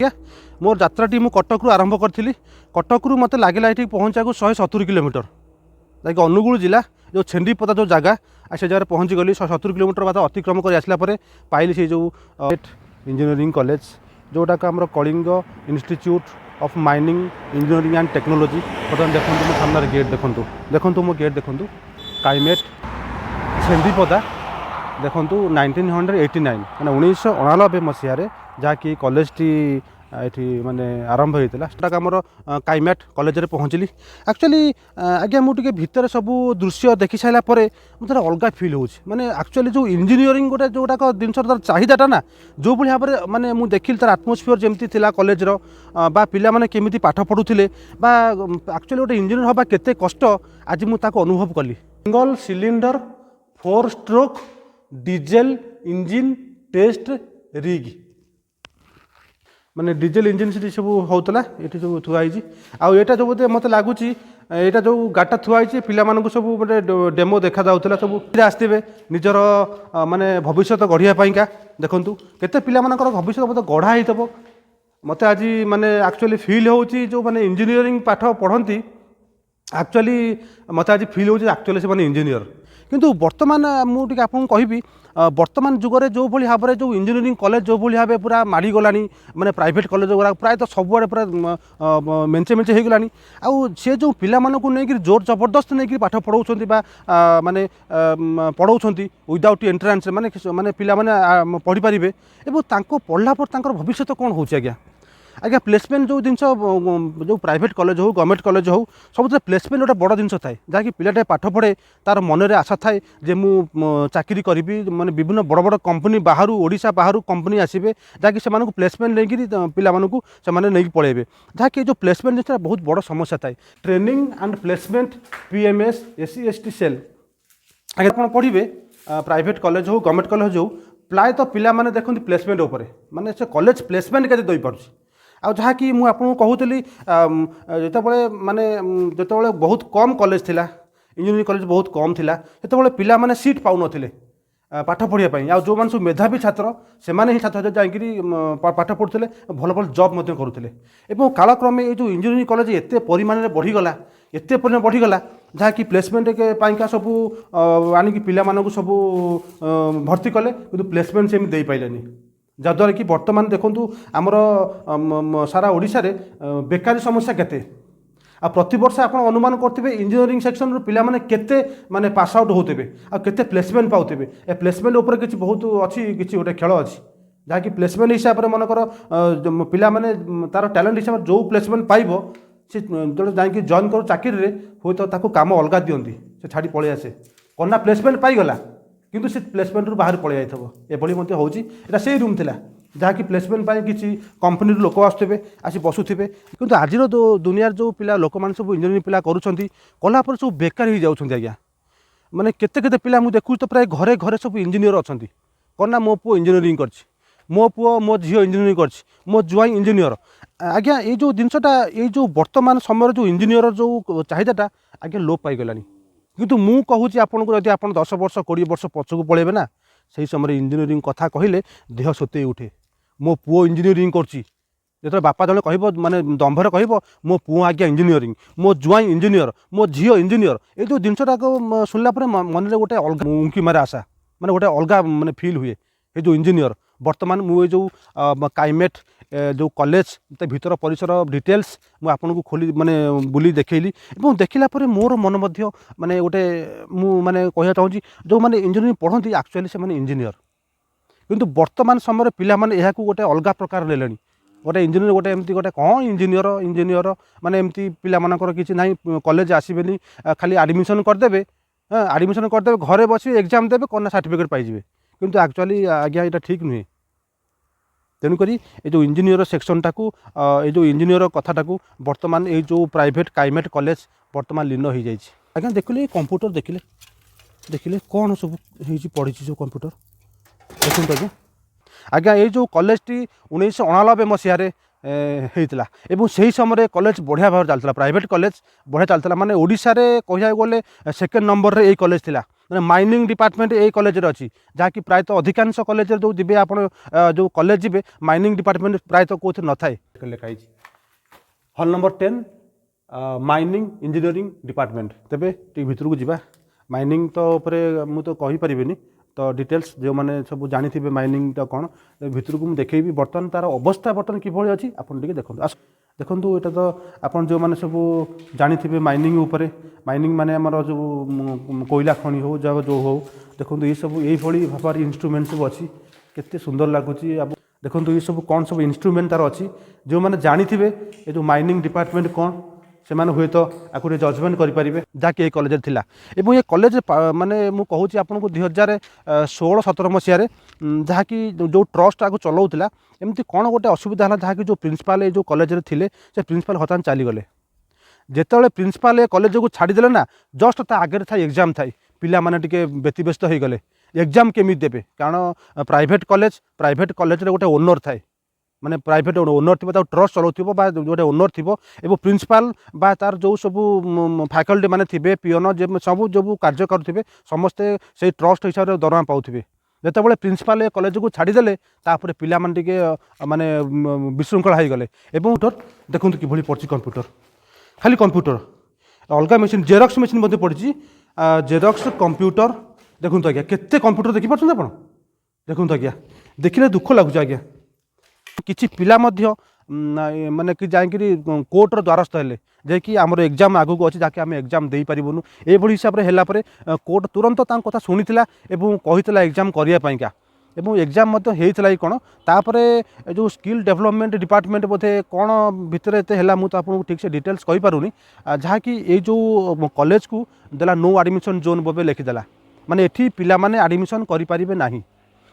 आज्ञा मोर यात्राटी मु कटक रु आरंभ करी कटक रु मत लगे ये पहुँचा 170 किलोमीटर लाइक अनुगुल जिला जो छेंडीपदा जो जगह से जगह पहुँची गली 170 किलोमीटर बात अतिक्रम कर आसला पाइली से जो इंजीनियरिंग कॉलेज जोटाक आम Kalinga institute of mining engineering and technology बर्तमान देखो मो सामने गेट देखो मो गेट देखो काइमेट छेंडीपदा देखो 1989 मैंने 1989 मसीह जहाँकि कॉलेज टी ये माने आरंभ होता आमर काइमेट कॉलेज रे पहुँचली एक्चुअली आज्ञा मुझे भितर सब दृश्य देखी सारापर मतलब अलग फिल हो माने एक्चुअली जो इंजीनियरिंग गोटे जोटाक जिन तार चाहिदाटा ना जो भाव में माने मुझे देखिली तार आटमोस्फियर जमी था कॉलेज बा पिला माने केमिति पाठ पढ़ुले बा एक्चुअली गोटे इंजीनियर हवा केते कष्ट आज मुझे अनुभव कली single cylinder 4 stroke diesel engine test rig माने डीजेल इंजिन से सब होता ये जो थुआई आटा जो बोलते मत लगुच यहाँ जो गाटा थुआई पिला सब गोटे डेमो देखा जाऊला सब आसते निजर माने भविष्य गढ़िया देखूँ केते पिला भविष्य मत गढ़ा हो मत आज माने एक्चुअली फिल हो जो माने इंजीनियरिंग पाठ पढ़ती एक्चुअली मत आज फिल हो एक्चुअली से इंजीनियर किंतु वर्तमान मुझे आपको कहबी वर्तमान जुगरे जो भाई भाव में जो इंजीनियरिंग कॉलेज जो भाई भाव पूरा माड़ी गलानी माने प्राइवेट कॉलेज गुड़ा प्रायतः सबुआड़े पूरा मेंचे मेंचे हो गलानी आउ से जो पिला मानकु नहीं जोर जबरदस्त नहीं पाठ पढ़ाउछंती बा माने पढ़ाउछंती विदाउट एंट्रांस माने माने पिला माने पढ़ी पारिबे एबो तांको पढ़ला पर तांकर भविष्य कोन होउछ आज्ञा आज्ञा प्लेसमेंट जो जिनस जो प्राइवेट कॉलेज हो गवर्नमेंट कॉलेज हो सब प्लेसमेंट गोटे बड़ जिनस थाए जहाँकि पिलाटे पाठ पढ़े तार मनरे आशा थाए जे मु चाकरी करी माने विभिन्न बड़ बड़ कंपनी बाहर ओडिशा बाहर कंपनी आसबे जहाँकि से प्लेसमेंट लेकिन पिला से पलैबे जहाँकि जो प्लेसमेंट जिनस बहुत बड़ समस्या थाए training and placement PMS SC ST cell आगे आप पढ़े प्राइवेट कॉलेज हो गवर्नमेंट कॉलेज हो प्रायतः पिला माने देखते प्लेसमेंट उपरे माने से कॉलेज प्लेसमेंट केते दई पारुछि आ जहाँकि मुझे आपको कहूली जिते माने जिते बहुत कम कॉलेज थिला इंजीनियरिंग कॉलेज बहुत कम थिला सेते पिला माने सीट पाउ नथिले पाठ पढ़ाई आ जो मैंने सब मेधावी छात्र से ही छात्र जाकि पाठ पढ़ुते भल भल जॉब करुले और कालक्रमे ये जो इंजीनियरिंग कॉलेज एत परिमाण में बढ़ीगला एत परिमाण बढ़ीगला जहाँकि प्लेसमेंट पाइका सब आनिकी पिला मानकु सब भर्ती कले कि प्लेसमेंट से दे पाइलेनी जद्वारा कि बर्तमान देखूँ आमर सारा ओडिशा रे बेकारी समस्या केते आ प्रति वर्ष आप अनुमान करते इंजीनियरिंग सेक्शन रू पिला माने केते माने पास आउट होते आ केते प्लेसमेंट पाउते ए प्लेसमेंट ऊपर किछि बहुत अच्छी किछि गोटे खेल अच्छी जहाँकि प्लेसमेंट हिसाब से मनकर पिला माने तार टैलेंट हिसाब से जो प्लेसमेंट पाइब से जो जाकि जॉइन कर चाकरी हो तो ताको काम अलग दियंती से छाड़ी पळै आसे कन्ना प्लेसमेंट पाइगला किंतु से प्लेसमेंट रू बाहर पळै आइथबो एभली मते होउची एटा सेही रूम थिला जहाँकि प्लेसमेंट पाई किसी कंपनी लोक आसुवे आसी बसुवे किंतु आज दुनिया जो पिला लोक मैंने सब इंजीनियरिंग पिला करुँच कलापर सब बेकार हो जाऊँ आज्ञा माने केते केते पिला मुझे देखूँ तो प्राय घरे घरे सब इंजीनियर अच्छा कौन मो पु इंजीनियरिंग कर मो पुओ मो झील इंजीनियरिंग कर मो जुआई इंजीनियर आज्ञा ये जो जिनटा ये जो वर्तमान समय जो इंजीनियर जो चाहिदाटा आज्ञा लोप पाईगलानी किंतु मु कहूँ आपको जब आप 10 वर्ष 20 वर्ष पछक पलैबे ना से समय इंजीनियरिंग कथा कहले देह सते उठे मो पुओ इंजीनियरिंग करछि जो बापा जड़े कह माने दंभर कह मो पुओ आज्ञा इंजीनियरिंग मो जुआई इंजीनियर मो झील इंजीनियर ये जो जिनटा शुणला मन में गोटे अलग उंकी मारे आशा माने गोटे अलग माने फिल हुए ये जो इंजीनियर वर्तमान मुझे जो काइमेट जो कॉलेज भीतर परिसर डिटेल्स मुझे आपको खोली माने बुली देखली और देखला मोर मन माने गोटे माने कह चाहूँगी जो माने इंजीनियरिंग पढ़ती एक्चुअली से माने इंजीनियर किंतु वर्तमान समय पिला माने यह गोटे अलग प्रकार ले गोटे इंजीनियर गोटे एमती गोटे कौन इंजीनियर इंजीनियर माने एमती पिला मानकर किसी ना कॉलेज आसबेनी खाली एडमिशन करदे एडमिशन करदे घरे बसबे एग्जाम देवे कौन सर्टिफिकेट पाइबे किंतु एक्चुअली आज्ञा यहाँ ठीक नुहे तेणुक ये जो इंजीनियर सेक्शनटा को ये जो इंजीनियर कथाटा को वर्तमान ये जो प्राइवेट काइमेट कॉलेज वर्तमान लीन हो जाए आज्ञा देखिले कंप्यूटर देखिले देखिले कौन सब पढ़ी जो कंप्यूटर देखते आज्ञा आज्ञा ये जो कॉलेज टी 1989 मसीह होता एवं से समय कॉलेज बढ़िया भाव चलता प्राइवेट कॉलेज बढ़िया चलता माने ओडिशा रे कहिया गले सेकेंड नंबर रे ये कॉलेज थिला ମାନେ ମାଇନିଂ ଡିପାର୍ଟମେଣ୍ଟ ଏଇ କଲେଜରେ ଅଛି, ଯାହାକି ପ୍ରାୟତଃ ଅଧିକାଂଶ କଲେଜରେ ଯେଉଁ ଯିବେ ଆପଣ ଯେଉଁ କଲେଜ ଯିବେ ମାଇନିଂ ଡିପାର୍ଟମେଣ୍ଟ ପ୍ରାୟତଃ କେଉଁଥିରେ ନଥାଏ ଲେଖା ହେଇଛି। Hall number 10 mining engineering department. ତେବେ ଟିକେ ଭିତରକୁ ଯିବା। ମାଇନିଂ ତ ଉପରେ ମୁଁ ତ କହିପାରିବିନି, ତ ଡିଟେଲ୍ସ ଯେଉଁମାନେ ସବୁ ଜାଣିଥିବେ ମାଇନିଂଟା କ'ଣ ଭିତରକୁ ମୁଁ ଦେଖେଇବି। ବର୍ତ୍ତମାନ ତା'ର ଅବସ୍ଥା ବର୍ତ୍ତମାନ କିଭଳି ଅଛି ଆପଣ ଟିକେ ଦେଖନ୍ତୁ। ଦେଖନ୍ତୁ ଏଇଟା ତ ଆପଣ ଯେଉଁମାନେ ସବୁ ଜାଣିଥିବେ ମାଇନିଂ ଉପରେ, ମାଇନିଂ ମାନେ ଆମର ଯେଉଁ କୋଇଲା ଖଣି ହେଉ ଯେଉଁ ହେଉ, ଦେଖନ୍ତୁ ଏଇସବୁ ଏଇଭଳି ଭାବରେ ଇନଷ୍ଟ୍ରୁମେଣ୍ଟ ସବୁ ଅଛି, କେତେ ସୁନ୍ଦର ଲାଗୁଛି। ଦେଖନ୍ତୁ ଏ ସବୁ କ'ଣ ସବୁ ଇନଷ୍ଟ୍ରୁମେଣ୍ଟ ତା'ର ଅଛି। ଯେଉଁମାନେ ଜାଣିଥିବେ ଏ ଯେଉଁ ମାଇନିଂ ଡିପାର୍ଟମେଣ୍ଟ କ'ଣ ସେମାନେ ହୁଏତ ଆକୁ ଟିକେ ଜଜମେଣ୍ଟ କରିପାରିବେ, ଯାହାକି ଏଇ କଲେଜରେ ଥିଲା। ଏବଂ ଏ କଲେଜ ମାନେ ମୁଁ କହୁଛି ଆପଣଙ୍କୁ 2016-17 ମସିହାରେ ଯାହାକି ଯେଉଁ ଟ୍ରଷ୍ଟ ଆକୁ ଚଲାଉଥିଲା, ଏମିତି କ'ଣ ଗୋଟେ ଅସୁବିଧା ହେଲା, ଯାହାକି ଯେଉଁ ପ୍ରିନ୍ସିପାଲ ଏ ଯେଉଁ କଲେଜରେ ଥିଲେ ସେ ପ୍ରିନ୍ସିପାଲ ହଠାତ୍ ଚାଲିଗଲେ। ଯେତେବେଳେ ପ୍ରିନ୍ସିପାଲ ଏ କଲେଜକୁ ଛାଡ଼ିଦେଲେ ନା, ଜଷ୍ଟ ତା ଆଗରେ ଥାଏ ଏକ୍ଜାମ୍ ଥାଏ, ପିଲାମାନେ ଟିକେ ବ୍ୟତିବ୍ୟସ୍ତ ହୋଇଗଲେ ଏକ୍ଜାମ୍ କେମିତି ଦେବେ। କାରଣ ପ୍ରାଇଭେଟ୍ କଲେଜରେ ଗୋଟେ ଓନର୍ ଥାଏ, ମାନେ ପ୍ରାଇଭେଟ୍ ଓନର୍ ଥିବ, ତାକୁ ଟ୍ରଷ୍ଟ ଚଲାଉଥିବ ବା ଗୋଟେ ଓନର୍ ଥିବ, ଏବଂ ପ୍ରିନ୍ସିପାଲ ବା ତାର ଯେଉଁ ସବୁ ଫ୍ୟାକଲ୍ଟି ମାନେ ଥିବେ, ପିଅନ ସବୁ ଯେଉଁ କାର୍ଯ୍ୟ କରୁଥିବେ ସମସ୍ତେ ସେଇ ଟ୍ରଷ୍ଟ ହିସାବରେ ଦରମା ପାଉଥିବେ। ଯେତେବେଳେ ପ୍ରିନ୍ସିପାଲ ଏ କଲେଜକୁ ଛାଡ଼ିଦେଲେ ତାପରେ ପିଲାମାନେ ଟିକେ ମାନେ ବିଶୃଙ୍ଖଳା ହୋଇଗଲେ। ଏବଂ ଦେଖନ୍ତୁ କିଭଳି ପଡ଼ିଛି କମ୍ପ୍ୟୁଟର, ଖାଲି କମ୍ପ୍ୟୁଟର, ଅଲଗା ମେସିନ୍ ଜେରକ୍ସ ମେସିନ୍ ମଧ୍ୟ ପଡ଼ିଛି, ଜେରକ୍ସ କମ୍ପ୍ୟୁଟର। ଦେଖନ୍ତୁ ଆଜ୍ଞା କେତେ କମ୍ପ୍ୟୁଟର ଦେଖିପାରୁଛନ୍ତି ଆପଣ। ଦେଖନ୍ତୁ ଆଜ୍ଞା ଦେଖିଲେ ଦୁଃଖ ଲାଗୁଛି ଆଜ୍ଞା। କିଛି ପିଲା ମଧ୍ୟ ମାନେ କି ଯାଇକିରି କୋର୍ଟର ଦ୍ୱାରସ୍ଥ ହେଲେ, ଯାଇକି ଆମର ଏକ୍ଜାମ୍ ଆଗକୁ ଅଛି, ଯାହାକି ଆମେ ଏକ୍ଜାମ୍ ଦେଇପାରିବୁନୁ। ଏଇଭଳି ହିସାବରେ ହେଲା ପରେ କୋର୍ଟ ତୁରନ୍ତ ତାଙ୍କ କଥା ଶୁଣିଥିଲା ଏବଂ କହିଥିଲା ଏକ୍ଜାମ୍ କରିବା ପାଇଁକା, ଏବଂ ଏକ୍ଜାମ୍ ମଧ୍ୟ ହେଇଥିଲା କି କ'ଣ। ତାପରେ ଯେଉଁ ସ୍କିଲ୍ ଡେଭଲପମେଣ୍ଟ ଡିପାର୍ଟମେଣ୍ଟ ବୋଧେ କ'ଣ ଭିତରେ ଏତେ ହେଲା, ମୁଁ ତ ଆପଣଙ୍କୁ ଠିକ୍ସେ ଡିଟେଲ୍ସ କହିପାରୁନି, ଯାହାକି ଏଇ ଯେଉଁ କଲେଜକୁ ଦେଲା ନୋ ଆଡ଼ମିସନ୍ ଜୋନ୍ ଭାବେ ଲେଖିଦେଲା, ମାନେ ଏଠି ପିଲାମାନେ ଆଡ଼ମିସନ୍ କରିପାରିବେ ନାହିଁ।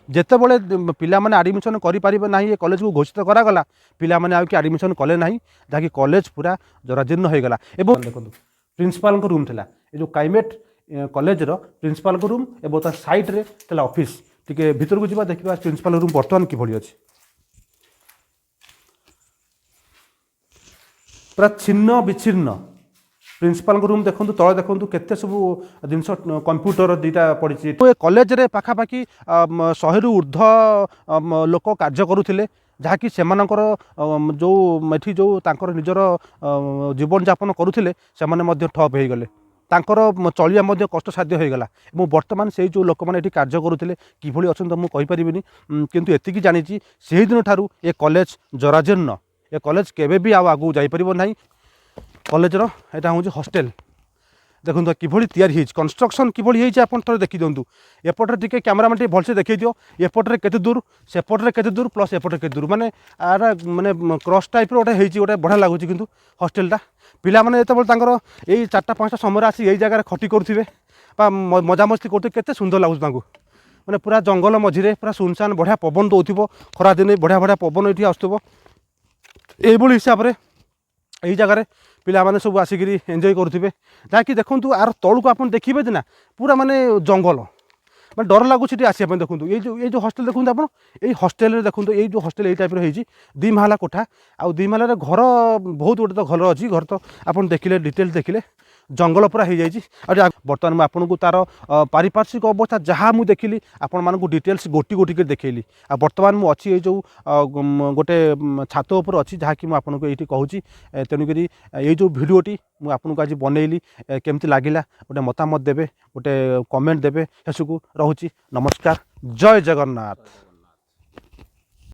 ଯେତେବେଳେ ପିଲାମାନେ ଆଡ଼ମିସନ୍ କରିପାରିବେ ନାହିଁ ଏ କଲେଜକୁ ଘୋଷିତ କରାଗଲା, ପିଲାମାନେ ଆଉ କି ଆଡ଼ମିସନ୍ କଲେ ନାହିଁ, ଯାହାକି କଲେଜ ପୁରା ଜରାଜୀର୍ଣ୍ଣ ହୋଇଗଲା। ଏବଂ ଦେଖନ୍ତୁ ପ୍ରିନ୍ସିପାଲଙ୍କ ରୁମ୍ ଥିଲା, ଏ ଯେଉଁ କାଇମେଟ୍ କଲେଜର ପ୍ରିନ୍ସିପାଲଙ୍କ ରୁମ୍ ଏବଂ ତା ସାଇଡ଼୍ରେ ଥିଲା ଅଫିସ୍। ଟିକେ ଭିତରକୁ ଯିବା, ଦେଖିବା ପ୍ରିନ୍ସିପାଲ ରୁମ୍ ବର୍ତ୍ତମାନ କିଭଳି ଅଛି। ପୁରା ଛିନ୍ନ ବିଚ୍ଛିନ୍ନ ପ୍ରିନ୍ସିପାଲଙ୍କ ରୁମ୍ ଦେଖନ୍ତୁ, ତଳେ ଦେଖନ୍ତୁ କେତେ ସବୁ ଜିନିଷ, କମ୍ପ୍ୟୁଟର ଦୁଇଟା ପଡ଼ିଛି। ଏ କଲେଜରେ ପାଖାପାଖି 100ରୁ ଉର୍ଦ୍ଧ୍ୱ ଲୋକ କାର୍ଯ୍ୟ କରୁଥିଲେ, ଯାହାକି ସେମାନଙ୍କର ଯେଉଁ ଏଠି ଯେଉଁ ତାଙ୍କର ନିଜର ଜୀବନଯାପନ କରୁଥିଲେ ସେମାନେ ମଧ୍ୟ ଠପ୍ ହୋଇଗଲେ, ତାଙ୍କର ଚଳିବା ମଧ୍ୟ କଷ୍ଟସାଧ୍ୟ ହୋଇଗଲା। ଏବଂ ବର୍ତ୍ତମାନ ସେଇ ଯେଉଁ ଲୋକମାନେ ଏଠି କାର୍ଯ୍ୟ କରୁଥିଲେ କିଭଳି ଅଛନ୍ତି ତ ମୁଁ କହିପାରିବିନି, କିନ୍ତୁ ଏତିକି ଜାଣିଛି ସେହିଦିନ ଠାରୁ ଏ କଲେଜ ଜରାଜୀର୍ଣ୍ଣ, ଏ କଲେଜ କେବେ ବି ଆଉ ଆଗକୁ ଯାଇପାରିବ ନାହିଁ। କଲେଜର ଏଇଟା ହେଉଛି ହଷ୍ଟେଲ। ଦେଖନ୍ତୁ କିଭଳି ତିଆରି ହେଇଛି, କନଷ୍ଟ୍ରକ୍ସନ୍ କିଭଳି ହେଇଛି ଆପଣ ଥରେ ଦେଖିଦିଅନ୍ତୁ। ଏପଟରେ ଟିକେ କ୍ୟାମେରାମ୍ୟାନ୍ ଟିକେ ଭଲସେ ଦେଖେଇ ଦିଅ, ଏପଟରେ କେତେ ଦୂର, ସେପଟରେ କେତେ ଦୂର, ପ୍ଲସ୍ ଏପଟରେ କେତେ ଦୂର, ମାନେ ଆର ମାନେ କ୍ରସ୍ ଟାଇପ୍ର ଗୋଟେ ହେଇଛି, ଗୋଟେ ବଢ଼ିଆ ଲାଗୁଛି। କିନ୍ତୁ ହଷ୍ଟେଲଟା ପିଲାମାନେ ଯେତେବେଳେ ତାଙ୍କର ଏଇ 4ଟା-5ଟା ସମୟରେ ଆସି ଏଇ ଜାଗାରେ ଖଟି କରୁଥିବେ ବା ମଜାମସ୍ତି କରୁଥିବେ, କେତେ ସୁନ୍ଦର ଲାଗୁଛି ତାଙ୍କୁ। ମାନେ ପୁରା ଜଙ୍ଗଲ ମଝିରେ ପୁରା ସୁନସାନ, ବଢ଼ିଆ ପବନ ଦେଉଥିବ, ଖରାଦିନେ ବଢ଼ିଆ ବଢ଼ିଆ ପବନ ଏଇଠି ଆସୁଥିବ। এইভাবে হিসাবে এই জায়গায় পিলাମାନେ ସବୁ ଆସିକିରି ଏନ୍ଜୟ କରୁଥିବେ। ଯାହାକି ଦେଖନ୍ତୁ ଆର ତଳକୁ ଆପଣ ଦେଖିବେ ଯେ ନା ପୁରା ମାନେ ଜଙ୍ଗଲ, ମାନେ ଡର ଲାଗୁଛି ଏଠି ଆସିବା ପାଇଁ। ଦେଖନ୍ତୁ এই ଯେଉଁ ହଷ୍ଟେଲ ଦେଖନ୍ତୁ ଆପଣ, এই ହଷ୍ଟେଲରେ ଦେଖନ୍ତୁ এই ଯେଉଁ ହଷ୍ଟେଲ এই ଟାଇପ୍ର ହେଇଛି, 2 ମାହାଲା କୋଠା, ଆଉ 2 ମାହାଲାରେ ଘର ବହୁତ ଗୋଟେ ତ ଘର ଅଛି। ଘର ତ ଆପଣ ଦେଖିଲେ, ଡିଟେଲ୍ସ ଦେଖିଲେ, ଜଙ୍ଗଲ ପୁରା ହେଇଯାଇଛି। ଆଉ ବର୍ତ୍ତମାନ ମୁଁ ଆପଣଙ୍କୁ ତା'ର ପାରିପାର୍ଶ୍ୱିକ ଅବସ୍ଥା ଯାହା ମୁଁ ଦେଖିଲି ଆପଣମାନଙ୍କୁ ଡିଟେଲ୍ସ ଗୋଟି କରି ଦେଖେଇଲି। ଆଉ ବର୍ତ୍ତମାନ ମୁଁ ଅଛି ଏଇ ଯେଉଁ ଗୋଟେ ଛାତ ଉପରେ ଅଛି, ଯାହାକି ମୁଁ ଆପଣଙ୍କୁ ଏଇଠି କହୁଛି। ତେଣୁକରି ଏଇ ଯେଉଁ ଭିଡ଼ିଓଟି ମୁଁ ଆପଣଙ୍କୁ ଆଜି ବନେଇଲି, କେମିତି ଲାଗିଲା ଗୋଟେ ମତାମତ ଦେବେ, ଗୋଟେ କମେଣ୍ଟ ଦେବେ। ଶେଷକୁ ରହୁଛି, ନମସ୍କାର, ଜୟ ଜଗନ୍ନାଥ।